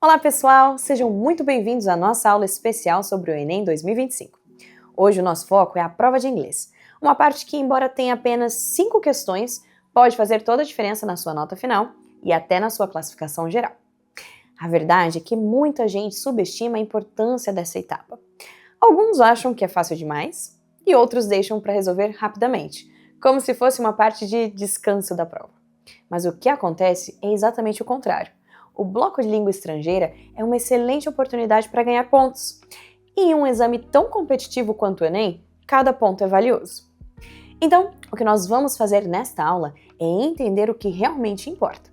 Olá pessoal, sejam muito bem-vindos à nossa aula especial sobre o Enem 2025. Hoje o nosso foco é a prova de inglês, uma parte que, embora tenha apenas 5 questões, pode fazer toda a diferença na sua nota final e até na sua classificação geral. A verdade é que muita gente subestima a importância dessa etapa. Alguns acham que é fácil demais e outros deixam para resolver rapidamente, como se fosse uma parte de descanso da prova. Mas o que acontece é exatamente o contrário. O bloco de língua estrangeira é uma excelente oportunidade para ganhar pontos. E em um exame tão competitivo quanto o Enem, cada ponto é valioso. Então, o que nós vamos fazer nesta aula é entender o que realmente importa.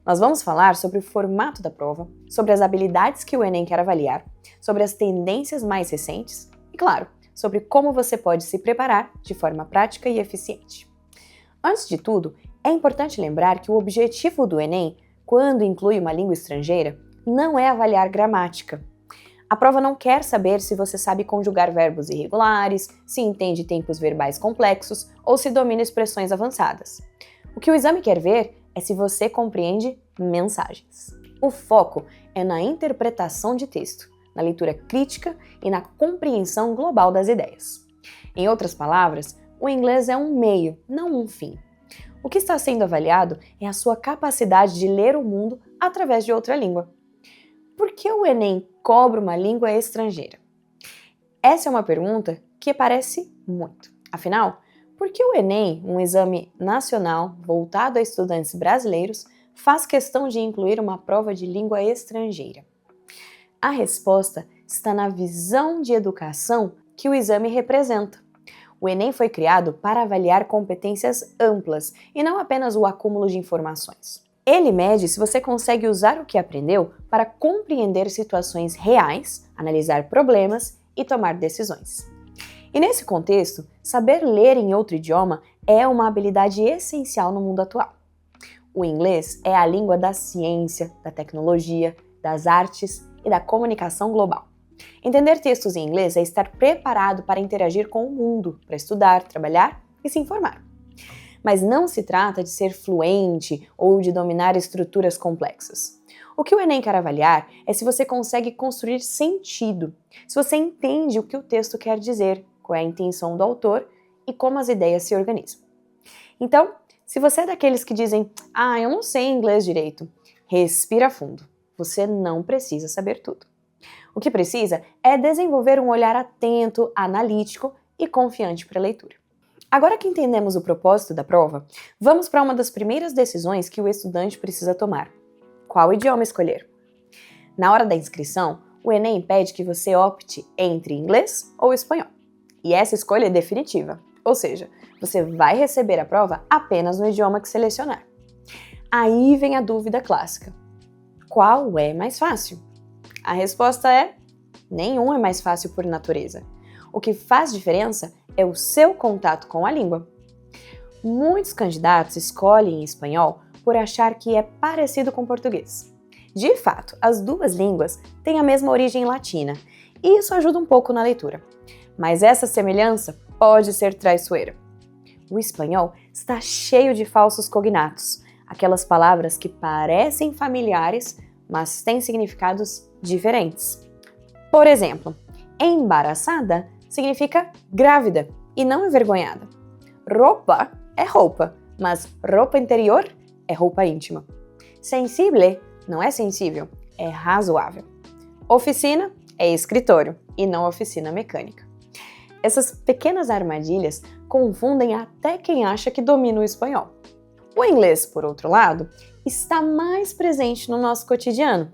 Nós vamos falar sobre o formato da prova, sobre as habilidades que o Enem quer avaliar, sobre as tendências mais recentes e, claro, sobre como você pode se preparar de forma prática e eficiente. Antes de tudo, é importante lembrar que o objetivo do Enem, quando inclui uma língua estrangeira, não é avaliar gramática. A prova não quer saber se você sabe conjugar verbos irregulares, se entende tempos verbais complexos ou se domina expressões avançadas. O que o exame quer ver é se você compreende mensagens. O foco é na interpretação de texto, na leitura crítica e na compreensão global das ideias. Em outras palavras, o inglês é um meio, não um fim. O que está sendo avaliado é a sua capacidade de ler o mundo através de outra língua. Por que o Enem cobra uma língua estrangeira? Essa é uma pergunta que parece muito. Afinal, por que o Enem, um exame nacional voltado a estudantes brasileiros, faz questão de incluir uma prova de língua estrangeira? A resposta está na visão de educação que o exame representa. O Enem foi criado para avaliar competências amplas e não apenas o acúmulo de informações. Ele mede se você consegue usar o que aprendeu para compreender situações reais, analisar problemas e tomar decisões. E nesse contexto, saber ler em outro idioma é uma habilidade essencial no mundo atual. O inglês é a língua da ciência, da tecnologia, das artes e da comunicação global. Entender textos em inglês é estar preparado para interagir com o mundo, para estudar, trabalhar e se informar. Mas não se trata de ser fluente ou de dominar estruturas complexas. O que o Enem quer avaliar é se você consegue construir sentido, se você entende o que o texto quer dizer, qual é a intenção do autor e como as ideias se organizam. Então, se você é daqueles que dizem, eu não sei inglês direito, respira fundo. Você não precisa saber tudo. O que precisa é desenvolver um olhar atento, analítico e confiante para a leitura. Agora que entendemos o propósito da prova, vamos para uma das primeiras decisões que o estudante precisa tomar. Qual idioma escolher? Na hora da inscrição, o Enem pede que você opte entre inglês ou espanhol. E essa escolha é definitiva, ou seja, você vai receber a prova apenas no idioma que selecionar. Aí vem a dúvida clássica. Qual é mais fácil? A resposta é: nenhum é mais fácil por natureza. O que faz diferença é o seu contato com a língua. Muitos candidatos escolhem espanhol por achar que é parecido com português. De fato, as duas línguas têm a mesma origem latina, e isso ajuda um pouco na leitura. Mas essa semelhança pode ser traiçoeira. O espanhol está cheio de falsos cognatos, aquelas palavras que parecem familiares, mas têm significados diferentes. Por exemplo, embaraçada significa grávida e não envergonhada. Roupa é roupa, mas roupa interior é roupa íntima. Sensible não é sensível, é razoável. Oficina é escritório e não oficina mecânica. Essas pequenas armadilhas confundem até quem acha que domina o espanhol. O inglês, por outro lado, está mais presente no nosso cotidiano.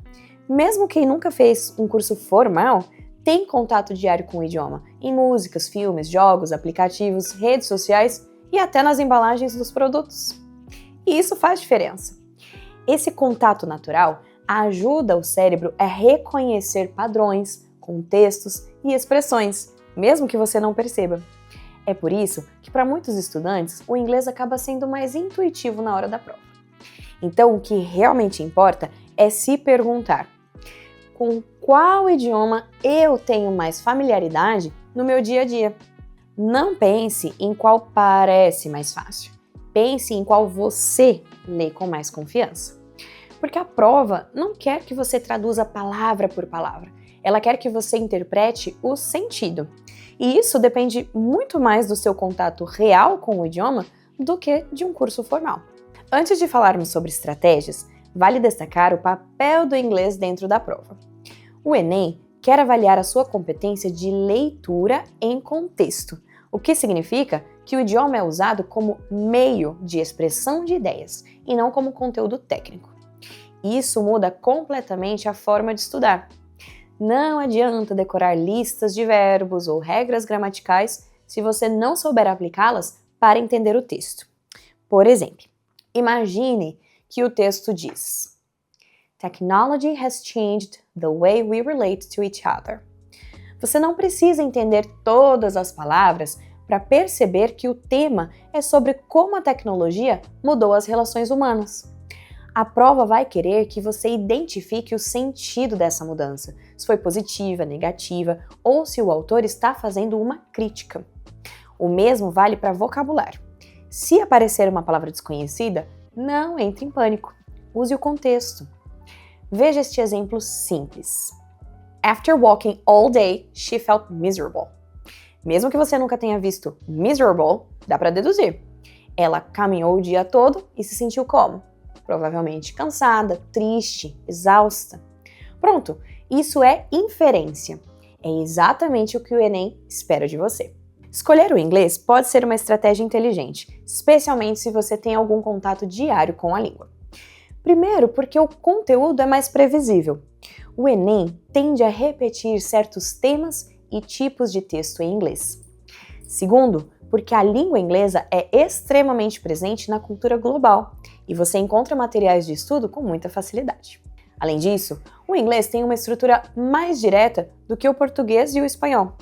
Mesmo quem nunca fez um curso formal, tem contato diário com o idioma, em músicas, filmes, jogos, aplicativos, redes sociais e até nas embalagens dos produtos. E isso faz diferença. Esse contato natural ajuda o cérebro a reconhecer padrões, contextos e expressões, mesmo que você não perceba. É por isso que, para muitos estudantes, o inglês acaba sendo mais intuitivo na hora da prova. Então, o que realmente importa é se perguntar: com qual idioma eu tenho mais familiaridade no meu dia a dia? Não pense em qual parece mais fácil. Pense em qual você lê com mais confiança. Porque a prova não quer que você traduza palavra por palavra, ela quer que você interprete o sentido. E isso depende muito mais do seu contato real com o idioma do que de um curso formal. Antes de falarmos sobre estratégias, vale destacar o papel do inglês dentro da prova. O Enem quer avaliar a sua competência de leitura em contexto, o que significa que o idioma é usado como meio de expressão de ideias e não como conteúdo técnico. Isso muda completamente a forma de estudar. Não adianta decorar listas de verbos ou regras gramaticais se você não souber aplicá-las para entender o texto. Por exemplo, imagine que o texto diz: Technology has changed the way we relate to each other. Você não precisa entender todas as palavras para perceber que o tema é sobre como a tecnologia mudou as relações humanas. A prova vai querer que você identifique o sentido dessa mudança, se foi positiva, negativa ou se o autor está fazendo uma crítica. O mesmo vale para vocabulário. Se aparecer uma palavra desconhecida, não entre em pânico. Use o contexto. Veja este exemplo simples. After walking all day, she felt miserable. Mesmo que você nunca tenha visto miserable, dá para deduzir. Ela caminhou o dia todo e se sentiu como? Provavelmente cansada, triste, exausta. Pronto, isso é inferência. É exatamente o que o Enem espera de você. Escolher o inglês pode ser uma estratégia inteligente, especialmente se você tem algum contato diário com a língua. Primeiro, porque o conteúdo é mais previsível. O Enem tende a repetir certos temas e tipos de texto em inglês. Segundo, porque a língua inglesa é extremamente presente na cultura global e você encontra materiais de estudo com muita facilidade. Além disso, o inglês tem uma estrutura mais direta do que o português e o espanhol.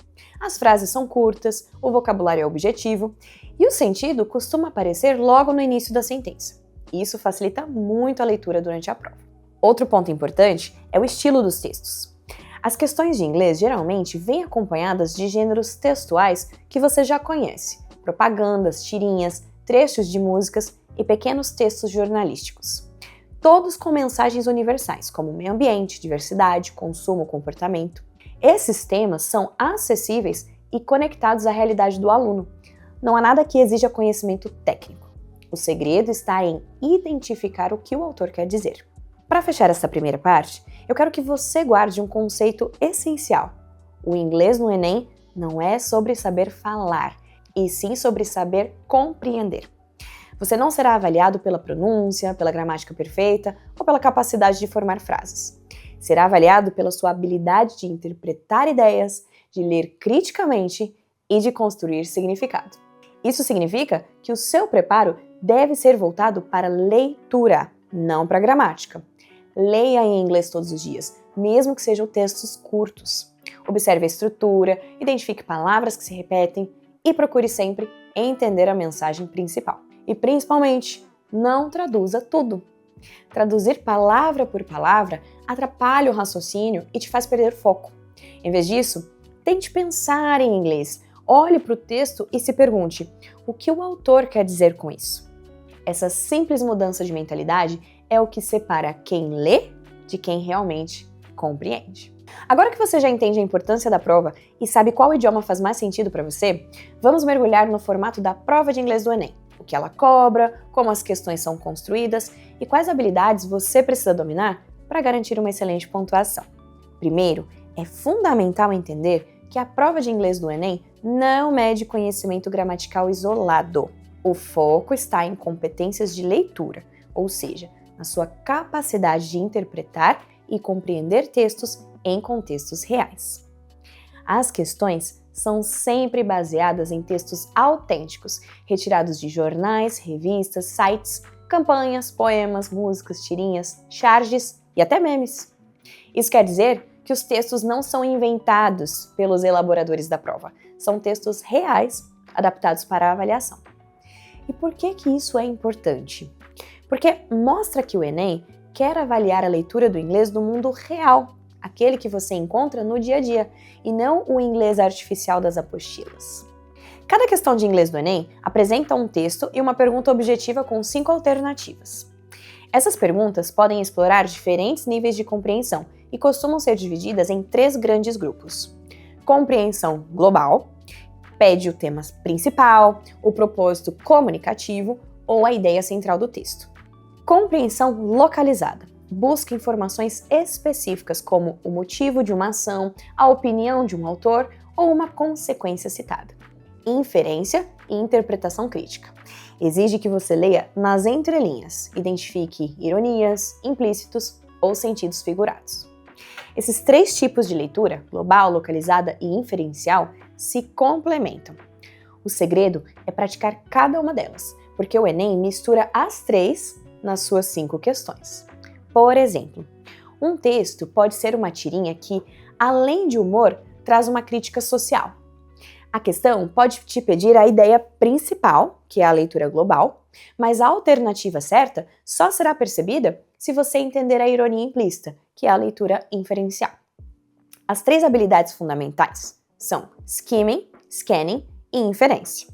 As frases são curtas, o vocabulário é objetivo e o sentido costuma aparecer logo no início da sentença. Isso facilita muito a leitura durante a prova. Outro ponto importante é o estilo dos textos. As questões de inglês geralmente vêm acompanhadas de gêneros textuais que você já conhece: propagandas, tirinhas, trechos de músicas e pequenos textos jornalísticos. Todos com mensagens universais, como meio ambiente, diversidade, consumo, comportamento. Esses temas são acessíveis e conectados à realidade do aluno. Não há nada que exija conhecimento técnico. O segredo está em identificar o que o autor quer dizer. Para fechar essa primeira parte, eu quero que você guarde um conceito essencial. O inglês no Enem não é sobre saber falar, e sim sobre saber compreender. Você não será avaliado pela pronúncia, pela gramática perfeita ou pela capacidade de formar frases. Será avaliado pela sua habilidade de interpretar ideias, de ler criticamente e de construir significado. Isso significa que o seu preparo deve ser voltado para leitura, não para gramática. Leia em inglês todos os dias, mesmo que sejam textos curtos. Observe a estrutura, identifique palavras que se repetem e procure sempre entender a mensagem principal. E principalmente, não traduza tudo. Traduzir palavra por palavra atrapalha o raciocínio e te faz perder foco. Em vez disso, tente pensar em inglês, olhe para o texto e se pergunte: o que o autor quer dizer com isso? Essa simples mudança de mentalidade é o que separa quem lê de quem realmente compreende. Agora que você já entende a importância da prova e sabe qual idioma faz mais sentido para você, vamos mergulhar no formato da prova de inglês do Enem. O que ela cobra, como as questões são construídas e quais habilidades você precisa dominar para garantir uma excelente pontuação. Primeiro, é fundamental entender que a prova de inglês do Enem não mede conhecimento gramatical isolado. O foco está em competências de leitura, ou seja, na sua capacidade de interpretar e compreender textos em contextos reais. As questões são sempre baseadas em textos autênticos, retirados de jornais, revistas, sites, campanhas, poemas, músicas, tirinhas, charges e até memes. Isso quer dizer que os textos não são inventados pelos elaboradores da prova, são textos reais adaptados para a avaliação. E por que isso é importante? Porque mostra que o Enem quer avaliar a leitura do inglês do mundo real, aquele que você encontra no dia a dia, e não o inglês artificial das apostilas. Cada questão de inglês do Enem apresenta um texto e uma pergunta objetiva com 5 alternativas. Essas perguntas podem explorar diferentes níveis de compreensão e costumam ser divididas em 3 grandes grupos. Compreensão global, pede o tema principal, o propósito comunicativo ou a ideia central do texto. Compreensão localizada, busca informações específicas como o motivo de uma ação, a opinião de um autor ou uma consequência citada. Inferência e interpretação crítica. Exige que você leia nas entrelinhas, identifique ironias, implícitos ou sentidos figurados. Esses 3 tipos de leitura, global, localizada e inferencial, se complementam. O segredo é praticar cada uma delas, porque o Enem mistura as 3 nas suas 5 questões. Por exemplo, um texto pode ser uma tirinha que, além de humor, traz uma crítica social. A questão pode te pedir a ideia principal, que é a leitura global, mas a alternativa certa só será percebida se você entender a ironia implícita, que é a leitura inferencial. As 3 habilidades fundamentais são skimming, scanning e inferência.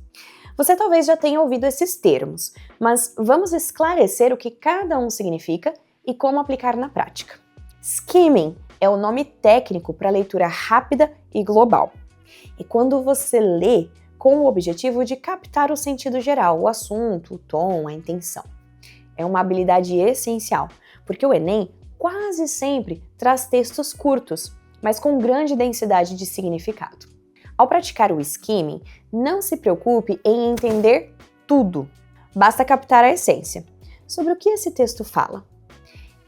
Você talvez já tenha ouvido esses termos, mas vamos esclarecer o que cada um significa e como aplicar na prática. Skimming é o nome técnico para leitura rápida e global. É quando você lê com o objetivo de captar o sentido geral, o assunto, o tom, a intenção. É uma habilidade essencial, porque o Enem quase sempre traz textos curtos, mas com grande densidade de significado. Ao praticar o skimming, não se preocupe em entender tudo, basta captar a essência. Sobre o que esse texto fala?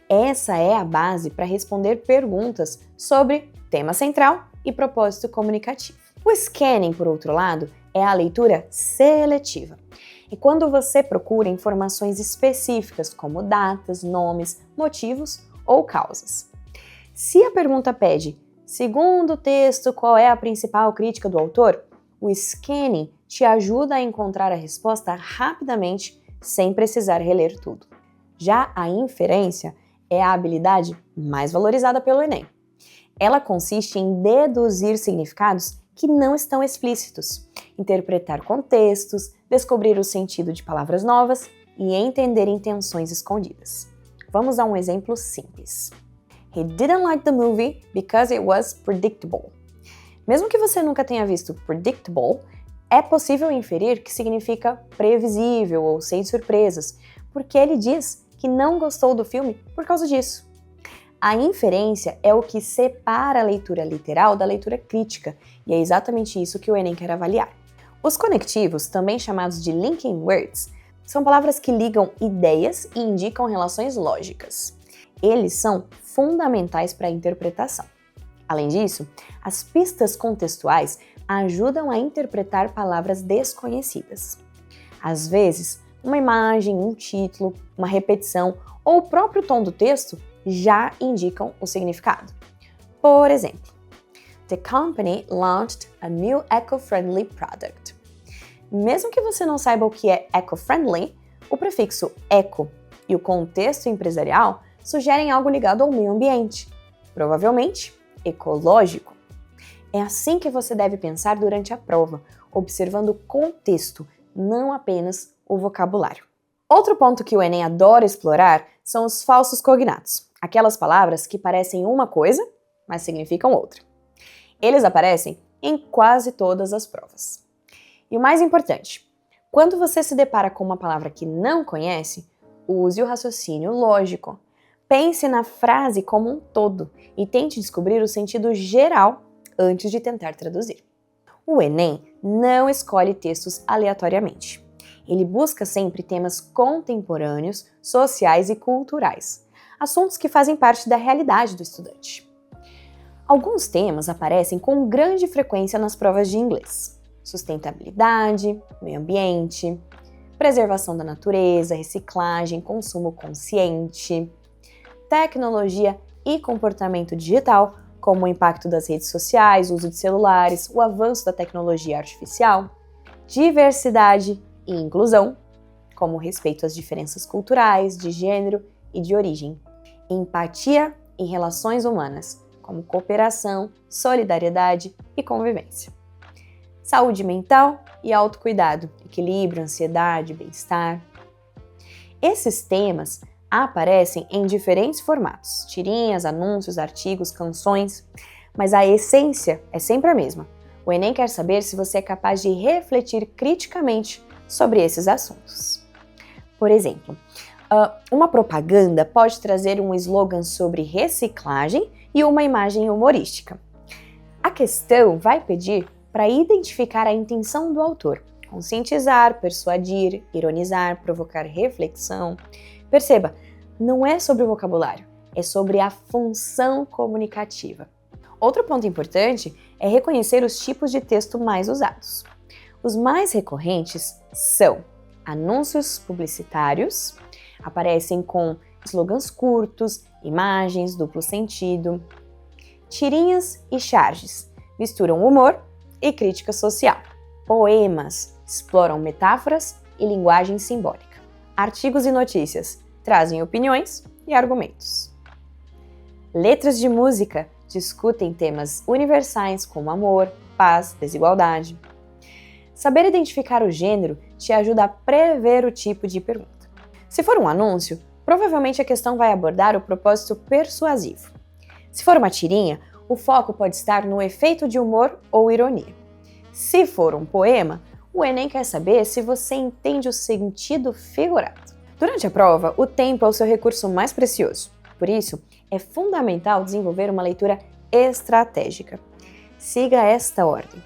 Essa é a base para responder perguntas sobre tema central e propósito comunicativo. O scanning, por outro lado, é a leitura seletiva. É quando você procura informações específicas como datas, nomes, motivos ou causas. Se a pergunta pede, segundo o texto, qual é a principal crítica do autor? O scanning te ajuda a encontrar a resposta rapidamente, sem precisar reler tudo. Já a inferência é a habilidade mais valorizada pelo Enem. Ela consiste em deduzir significados que não estão explícitos, interpretar contextos, descobrir o sentido de palavras novas e entender intenções escondidas. Vamos a um exemplo simples. He didn't like the movie because it was predictable. Mesmo que você nunca tenha visto predictable, é possível inferir que significa previsível ou sem surpresas, porque ele diz que não gostou do filme por causa disso. A inferência é o que separa a leitura literal da leitura crítica, e é exatamente isso que o Enem quer avaliar. Os conectivos, também chamados de linking words, são palavras que ligam ideias e indicam relações lógicas. Eles são fundamentais para a interpretação. Além disso, as pistas contextuais ajudam a interpretar palavras desconhecidas. Às vezes, uma imagem, um título, uma repetição ou o próprio tom do texto já indicam o significado. Por exemplo, the company launched a new eco-friendly product. Mesmo que você não saiba o que é eco-friendly, o prefixo eco e o contexto empresarial sugerem algo ligado ao meio ambiente, provavelmente ecológico. É assim que você deve pensar durante a prova, observando o contexto, não apenas o vocabulário. Outro ponto que o Enem adora explorar são os falsos cognatos, aquelas palavras que parecem uma coisa, mas significam outra. Eles aparecem em quase todas as provas. E o mais importante, quando você se depara com uma palavra que não conhece, use o raciocínio lógico. Pense na frase como um todo e tente descobrir o sentido geral antes de tentar traduzir. O Enem não escolhe textos aleatoriamente. Ele busca sempre temas contemporâneos, sociais e culturais, assuntos que fazem parte da realidade do estudante. Alguns temas aparecem com grande frequência nas provas de inglês: sustentabilidade, meio ambiente, preservação da natureza, reciclagem, consumo consciente, tecnologia e comportamento digital, como o impacto das redes sociais, o uso de celulares, o avanço da tecnologia artificial, diversidade e inclusão, como respeito às diferenças culturais, de gênero e de origem, empatia e relações humanas, como cooperação, solidariedade e convivência, saúde mental e autocuidado, equilíbrio, ansiedade, bem-estar. Esses temas aparecem em diferentes formatos: tirinhas, anúncios, artigos, canções, mas a essência é sempre a mesma. O Enem quer saber se você é capaz de refletir criticamente sobre esses assuntos. Por exemplo, uma propaganda pode trazer um slogan sobre reciclagem e uma imagem humorística. A questão vai pedir para identificar a intenção do autor, conscientizar, persuadir, ironizar, provocar reflexão. Perceba, não é sobre o vocabulário, é sobre a função comunicativa. Outro ponto importante é reconhecer os tipos de texto mais usados. Os mais recorrentes são anúncios publicitários, aparecem com slogans curtos, imagens, duplo sentido. Tirinhas e charges misturam humor e crítica social. Poemas exploram metáforas e linguagem simbólica. Artigos e notícias trazem opiniões e argumentos. Letras de música discutem temas universais como amor, paz, desigualdade. Saber identificar o gênero te ajuda a prever o tipo de pergunta. Se for um anúncio, provavelmente a questão vai abordar o propósito persuasivo. Se for uma tirinha, o foco pode estar no efeito de humor ou ironia. Se for um poema, o Enem quer saber se você entende o sentido figurado. Durante a prova, o tempo é o seu recurso mais precioso. Por isso, é fundamental desenvolver uma leitura estratégica. Siga esta ordem.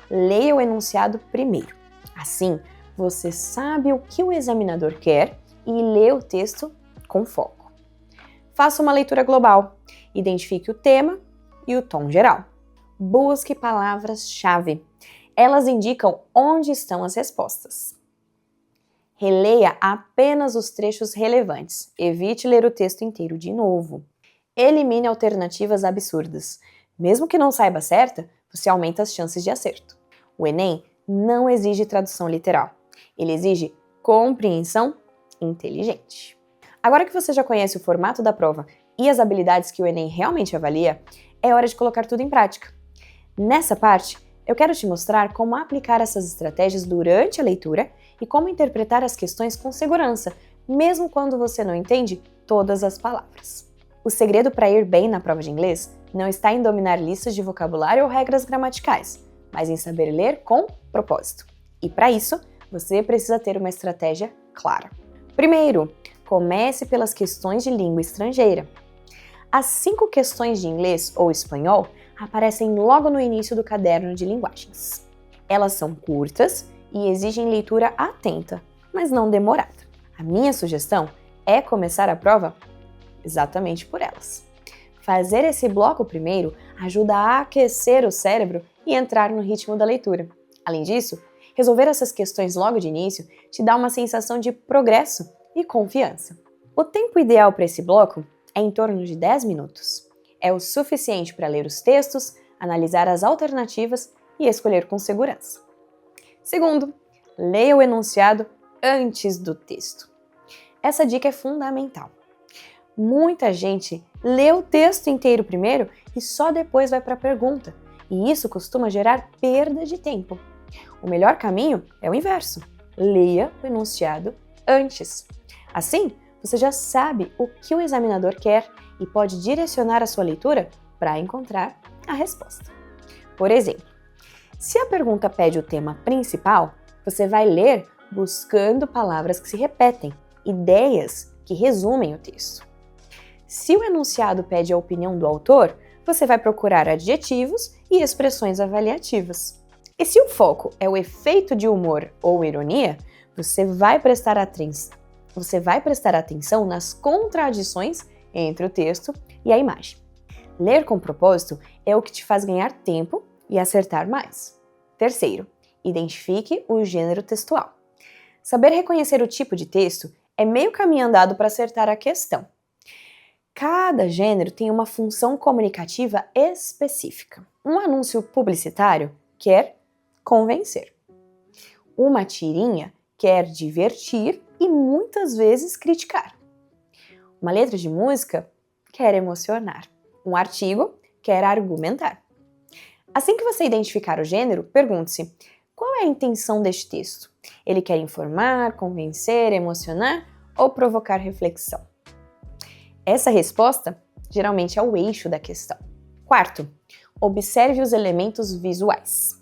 Leia o enunciado primeiro. Assim, você sabe o que o examinador quer e lê o texto com foco. Faça uma leitura global. Identifique o tema e o tom geral. Busque palavras-chave. Elas indicam onde estão as respostas. Releia apenas os trechos relevantes. Evite ler o texto inteiro de novo. Elimine alternativas absurdas. Mesmo que não saiba certa, você aumenta as chances de acerto. O Enem não exige tradução literal. Ele exige compreensão inteligente. Agora que você já conhece o formato da prova e as habilidades que o Enem realmente avalia, é hora de colocar tudo em prática. Nessa parte, eu quero te mostrar como aplicar essas estratégias durante a leitura e como interpretar as questões com segurança, mesmo quando você não entende todas as palavras. O segredo para ir bem na prova de inglês não está em dominar listas de vocabulário ou regras gramaticais, mas em saber ler com propósito. E para isso, você precisa ter uma estratégia clara. Primeiro, comece pelas questões de língua estrangeira. As 5 questões de inglês ou espanhol aparecem logo no início do caderno de linguagens. Elas são curtas e exigem leitura atenta, mas não demorada. A minha sugestão é começar a prova exatamente por elas. Fazer esse bloco primeiro ajuda a aquecer o cérebro e entrar no ritmo da leitura. Além disso, resolver essas questões logo de início te dá uma sensação de progresso e confiança. O tempo ideal para esse bloco é em torno de 10 minutos. É o suficiente para ler os textos, analisar as alternativas e escolher com segurança. Segundo, leia o enunciado antes do texto. Essa dica é fundamental. Muita gente lê o texto inteiro primeiro e só depois vai para a pergunta, e isso costuma gerar perda de tempo. O melhor caminho é o inverso. Leia o enunciado antes. Assim, você já sabe o que o examinador quer e pode direcionar a sua leitura para encontrar a resposta. Por exemplo, se a pergunta pede o tema principal, você vai ler buscando palavras que se repetem, ideias que resumem o texto. Se o enunciado pede a opinião do autor, você vai procurar adjetivos e expressões avaliativas. E se o foco é o efeito de humor ou ironia, você vai prestar atenção nas contradições entre o texto e a imagem. Ler com propósito é o que te faz ganhar tempo e acertar mais. Terceiro, identifique o gênero textual. Saber reconhecer o tipo de texto é meio caminho andado para acertar a questão. Cada gênero tem uma função comunicativa específica. Um anúncio publicitário quer convencer. Uma tirinha quer divertir e muitas vezes criticar. Uma letra de música quer emocionar. Um artigo quer argumentar. Assim que você identificar o gênero, pergunte-se: qual é a intenção deste texto? Ele quer informar, convencer, emocionar ou provocar reflexão? Essa resposta geralmente é o eixo da questão. Quarto, observe os elementos visuais.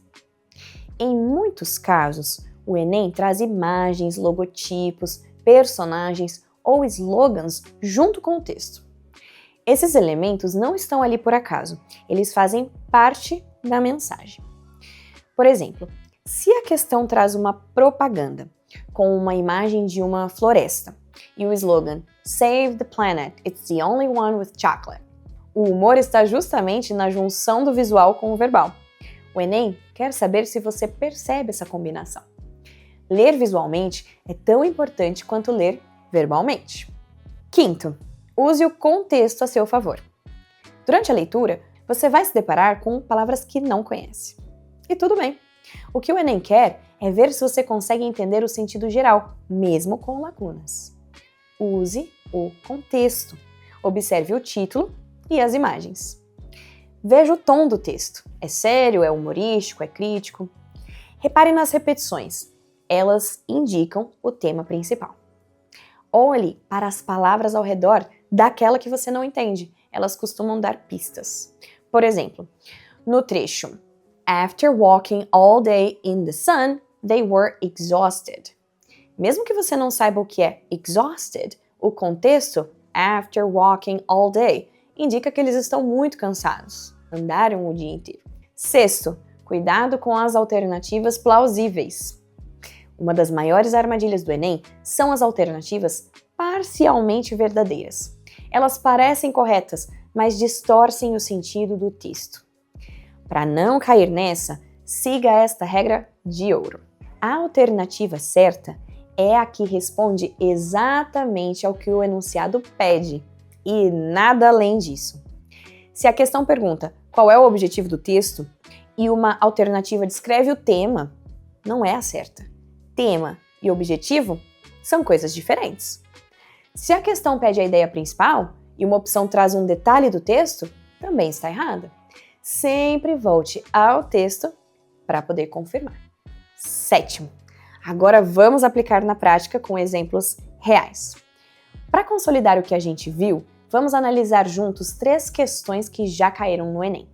Em muitos casos, o Enem traz imagens, logotipos, personagens ou slogans junto com o texto. Esses elementos não estão ali por acaso, eles fazem parte da mensagem. Por exemplo, se a questão traz uma propaganda com uma imagem de uma floresta e o slogan "Save the planet, it's the only one with chocolate", o humor está justamente na junção do visual com o verbal. O Enem quer saber se você percebe essa combinação. Ler visualmente é tão importante quanto ler verbalmente. Quinto, use o contexto a seu favor. Durante a leitura, você vai se deparar com palavras que não conhece. E tudo bem. O que o Enem quer é ver se você consegue entender o sentido geral, mesmo com lacunas. Use o contexto. Observe o título e as imagens. Veja o tom do texto. É sério, é humorístico, é crítico? Repare nas repetições. Elas indicam o tema principal. Olhe para as palavras ao redor daquela que você não entende. Elas costumam dar pistas. Por exemplo, no trecho "After walking all day in the sun, they were exhausted". Mesmo que você não saiba o que é exhausted, o contexto "after walking all day" indica que eles estão muito cansados, andaram o dia inteiro. Sexto, cuidado com as alternativas plausíveis. Uma das maiores armadilhas do Enem são as alternativas parcialmente verdadeiras. Elas parecem corretas, mas distorcem o sentido do texto. Para não cair nessa, siga esta regra de ouro. A alternativa certa é a que responde exatamente ao que o enunciado pede, e nada além disso. Se a questão pergunta qual é o objetivo do texto e uma alternativa descreve o tema, não é a certa. Tema e objetivo são coisas diferentes. Se a questão pede a ideia principal e uma opção traz um detalhe do texto, também está errada. Sempre volte ao texto para poder confirmar. Sétimo, agora vamos aplicar na prática com exemplos reais. Para consolidar o que a gente viu, vamos analisar juntos 3 questões que já caíram no Enem.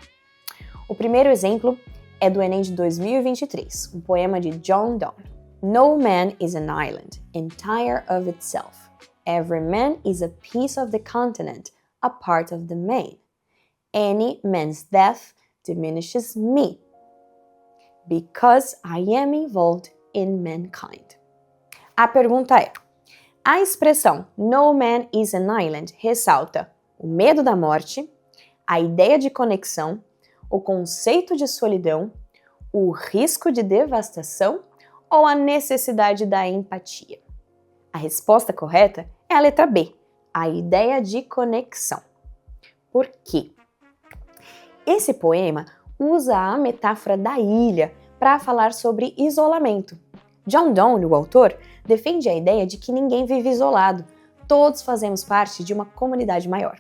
O primeiro exemplo é do Enem de 2023, um poema de John Donne. "No man is an island, entire of itself. Every man is a piece of the continent, a part of the main. Any man's death diminishes me, because I am involved in mankind." A pergunta é: a expressão "no man is an island" ressalta o medo da morte, a ideia de conexão, o conceito de solidão, o risco de devastação ou a necessidade da empatia? A resposta correta é a letra B, a ideia de conexão. Por quê? Esse poema usa a metáfora da ilha para falar sobre isolamento. John Donne, o autor, defende a ideia de que ninguém vive isolado, todos fazemos parte de uma comunidade maior.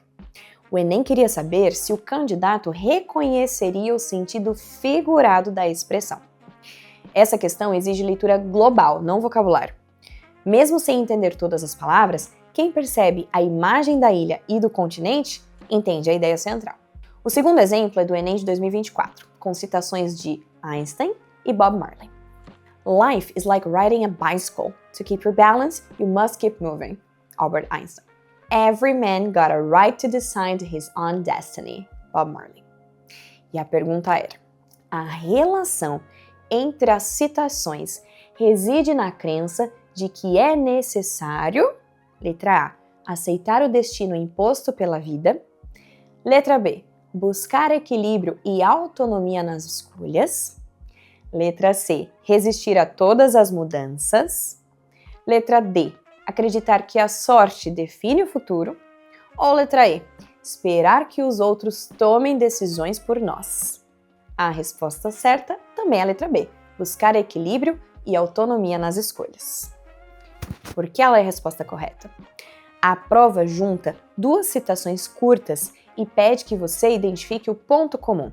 O Enem queria saber se o candidato reconheceria o sentido figurado da expressão. Essa questão exige leitura global, não vocabulário. Mesmo sem entender todas as palavras, quem percebe a imagem da ilha e do continente entende a ideia central. O segundo exemplo é do Enem de 2024, com citações de Einstein e Bob Marley. "Life is like riding a bicycle. To keep your balance, you must keep moving." Albert Einstein. "Every man got a right to decide his own destiny." Bob Marley. E a pergunta era: a relação entre as citações reside na crença de que é necessário, letra A, aceitar o destino imposto pela vida, letra B, buscar equilíbrio e autonomia nas escolhas, letra C, resistir a todas as mudanças, letra D, acreditar que a sorte define o futuro, ou letra E, esperar que os outros tomem decisões por nós? A resposta certa também é a letra B, buscar equilíbrio e autonomia nas escolhas. Por que ela é a resposta correta? A prova junta 2 citações curtas e pede que você identifique o ponto comum.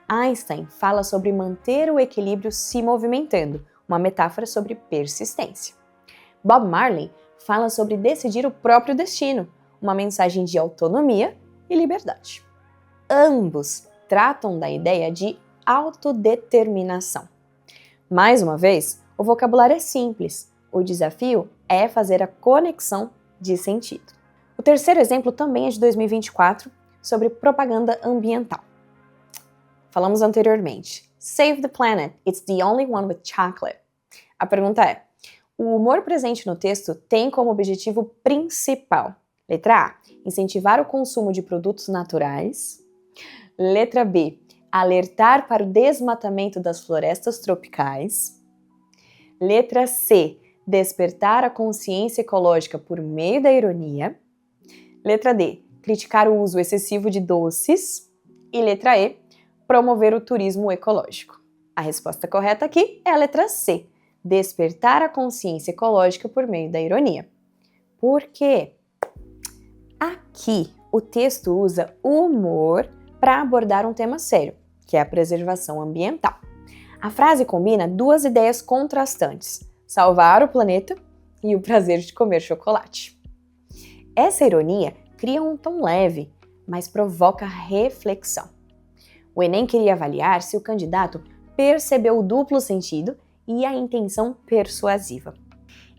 Einstein fala sobre manter o equilíbrio se movimentando, uma metáfora sobre persistência. Bob Marley fala sobre decidir o próprio destino, uma mensagem de autonomia e liberdade. Ambos tratam da ideia de autodeterminação. Mais uma vez, o vocabulário é simples. O desafio é fazer a conexão de sentido. O terceiro exemplo também é de 2024, sobre propaganda ambiental. Falamos anteriormente. Save the planet, it's the only one with chocolate. A pergunta é: o humor presente no texto tem como objetivo principal: letra A, incentivar o consumo de produtos naturais. Letra B, alertar para o desmatamento das florestas tropicais. Letra C, despertar a consciência ecológica por meio da ironia. Letra D, criticar o uso excessivo de doces. E letra E, promover o turismo ecológico. A resposta correta aqui é a letra C, despertar a consciência ecológica por meio da ironia. Por quê? Aqui, o texto usa o humor para abordar um tema sério, que é a preservação ambiental. A frase combina duas ideias contrastantes: salvar o planeta e o prazer de comer chocolate. Essa ironia cria um tom leve, mas provoca reflexão. O Enem queria avaliar se o candidato percebeu o duplo sentido e a intenção persuasiva.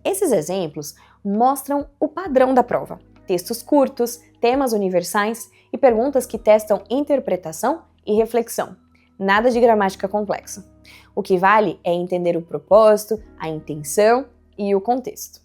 Esses exemplos mostram o padrão da prova: textos curtos, temas universais e perguntas que testam interpretação e reflexão. Nada de gramática complexa. O que vale é entender o propósito, a intenção e o contexto.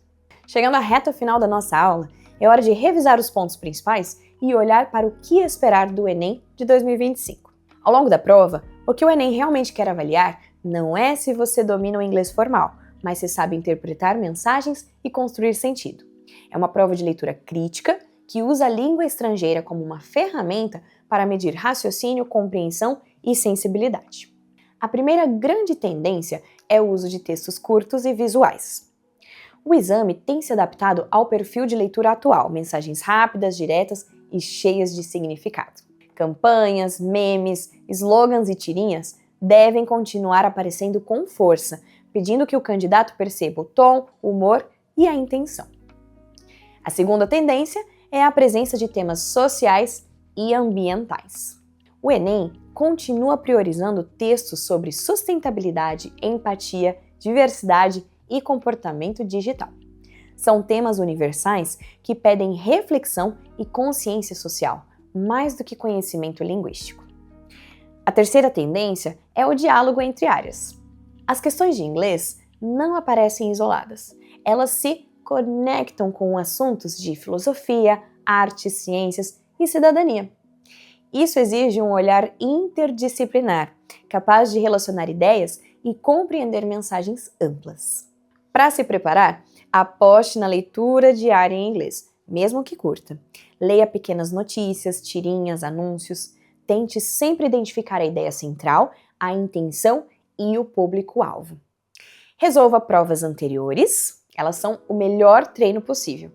Chegando à reta final da nossa aula, é hora de revisar os pontos principais e olhar para o que esperar do Enem de 2025. Ao longo da prova, o que o Enem realmente quer avaliar não é se você domina o inglês formal, mas se sabe interpretar mensagens e construir sentido. É uma prova de leitura crítica que usa a língua estrangeira como uma ferramenta para medir raciocínio, compreensão e sensibilidade. A primeira grande tendência é o uso de textos curtos e visuais. O exame tem se adaptado ao perfil de leitura atual, mensagens rápidas, diretas e cheias de significado. Campanhas, memes, slogans e tirinhas devem continuar aparecendo com força, pedindo que o candidato perceba o tom, o humor e a intenção. A segunda tendência é a presença de temas sociais e ambientais. O Enem continua priorizando textos sobre sustentabilidade, empatia, diversidade e comportamento digital. São temas universais que pedem reflexão e consciência social, mais do que conhecimento linguístico. A terceira tendência é o diálogo entre áreas. As questões de inglês não aparecem isoladas. Elas se conectam com assuntos de filosofia, arte, ciências e cidadania. Isso exige um olhar interdisciplinar, capaz de relacionar ideias e compreender mensagens amplas. Para se preparar, aposte na leitura diária em inglês, mesmo que curta. Leia pequenas notícias, tirinhas, anúncios. Tente sempre identificar a ideia central, a intenção e o público-alvo. Resolva provas anteriores, elas são o melhor treino possível.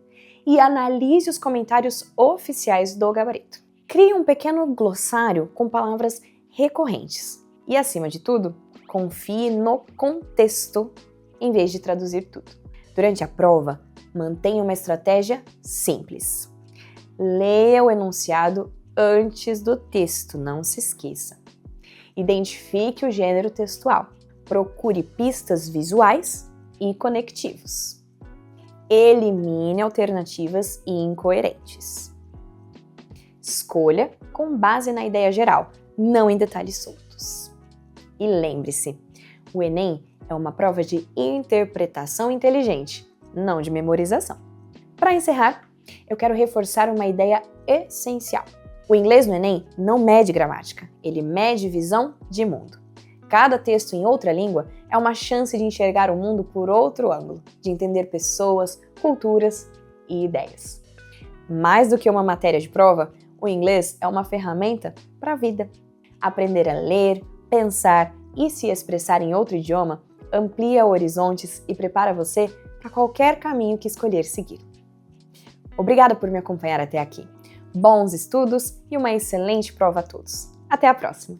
E analise os comentários oficiais do gabarito. Crie um pequeno glossário com palavras recorrentes. E, acima de tudo, confie no contexto em vez de traduzir tudo. Durante a prova, mantenha uma estratégia simples. Leia o enunciado antes do texto, não se esqueça. Identifique o gênero textual. Procure pistas visuais e conectivos. Elimine alternativas incoerentes. Escolha com base na ideia geral, não em detalhes soltos. E lembre-se, o Enem é uma prova de interpretação inteligente, não de memorização. Para encerrar, eu quero reforçar uma ideia essencial. O inglês no Enem não mede gramática, ele mede visão de mundo. Cada texto em outra língua é uma chance de enxergar o mundo por outro ângulo, de entender pessoas, culturas e ideias. Mais do que uma matéria de prova, o inglês é uma ferramenta para a vida. Aprender a ler, pensar e se expressar em outro idioma amplia horizontes e prepara você para qualquer caminho que escolher seguir. Obrigada por me acompanhar até aqui. Bons estudos e uma excelente prova a todos. Até a próxima!